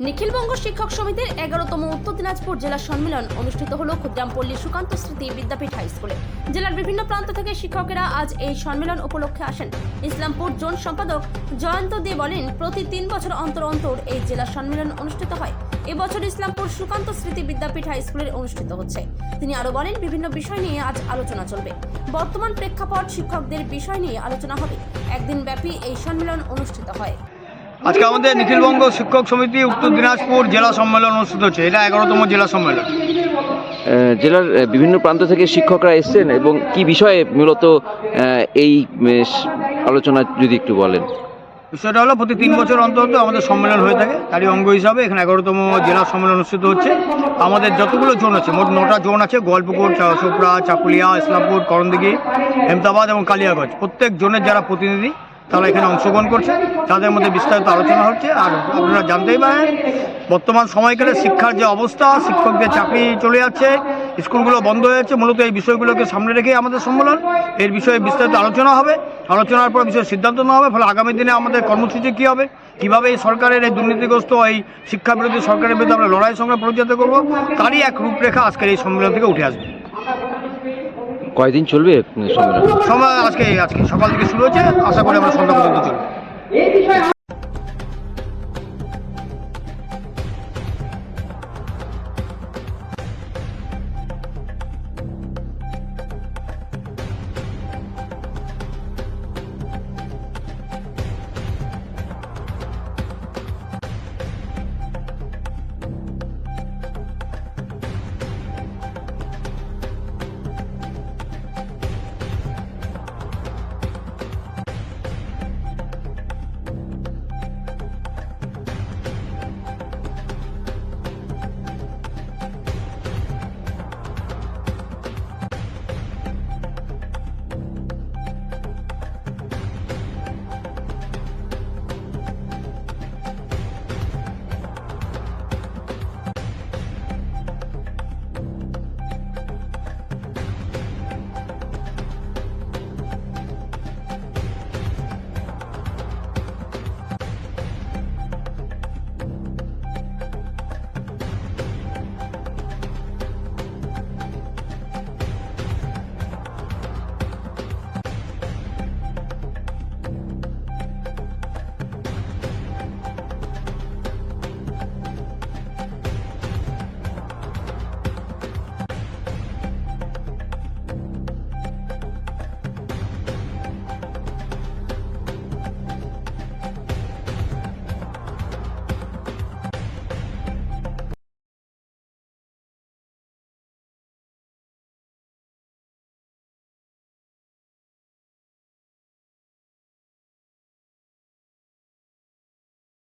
নিখিলবঙ্গ শিক্ষক সমিতির 11তম উত্তর দিনাজপুর জেলা সম্মেলন অনুষ্ঠিত হল ক্ষুদ্রামপল্লী সুকান্ত স্মৃতি বিদ্যাপীঠ হাই স্কুলে। জেলার বিভিন্ন প্রান্ত থেকে শিক্ষকেরা আজ এই সম্মেলন উপলক্ষে আসেন। ইসলামপুর জোন সম্পাদক জয়ন্ত দে বলেন, প্রতি 3 বছর অন্তর অন্তর এই জেলা সম্মেলন অনুষ্ঠিত হয়। এবছর ইসলামপুর সুকান্ত স্মৃতি বিদ্যাপীঠ হাই স্কুলে অনুষ্ঠিত হচ্ছে। তিনি আরো বলেন, বিভিন্ন বিষয় নিয়ে আজ আলোচনা চলবে। বর্তমান প্রেক্ষাপট, শিক্ষকদের বিষয় নিয়ে আলোচনা হবে। একদিন ব্যাপী এই সম্মেলন অনুষ্ঠিত হয়। আজকে আমাদের নিখিলবঙ্গ শিক্ষক সমিতি উত্তর দিনাজপুর জেলা সম্মেলন অনুষ্ঠিত হচ্ছে। এটা 11তম জেলা সম্মেলন। জেলার বিভিন্ন প্রান্ত থেকে শিক্ষকরা এসেছেন এবং কি বিষয়ে মূলত এই আলোচনা যদি একটু বলেন। বিষয়টা হলো, প্রতি 3 বছর অন্তর অন্তর আমাদের সম্মেলন হয়ে থাকে। তারই অঙ্গ হিসাবে এখানে 11তম জেলা সম্মেলন অনুষ্ঠিত হচ্ছে। আমাদের যতগুলো জোন আছে, মোট 9টা জোন আছে। গোয়ালপুকুর, চোপড়া, চাকুলিয়া, ইসলামপুর, করণদিঘি, হেমতাবাদ এবং কালিয়াগঞ্জ। প্রত্যেক জোনের যারা প্রতিনিধি তারা এখানে অংশগ্রহণ করছে। তাদের মধ্যে বিস্তারিত আলোচনা হচ্ছে। আর আপনারা জানতেই পারেন, বর্তমান সময়কালে শিক্ষার যে অবস্থা, শিক্ষকদের চাকরি চলে যাচ্ছে, স্কুলগুলো বন্ধ হয়ে যাচ্ছে। মূলত এই বিষয়গুলোকে সামনে রেখেই আমাদের সম্মেলন। এর বিষয়ে বিস্তারিত আলোচনা হবে। আলোচনার পর বিষয়ে সিদ্ধান্ত নেওয়া হবে। ফলে আগামী দিনে আমাদের কর্মসূচি কী হবে, কীভাবে এই সরকারের এই দুর্নীতিগ্রস্ত এই শিক্ষা বিরোধী সরকারের বিরুদ্ধে আমরা লড়াই সংগ্রাম পরিচালিত করবো, তারই এক রূপরেখা আজকের এই সম্মেলন থেকে উঠে আসবে। কয়দিন চলবে সম্মেলন? সময় আজকে সকাল থেকে শুরু হচ্ছে, আশা করি আমরা সন্ধ্যা পর্যন্ত চলবে।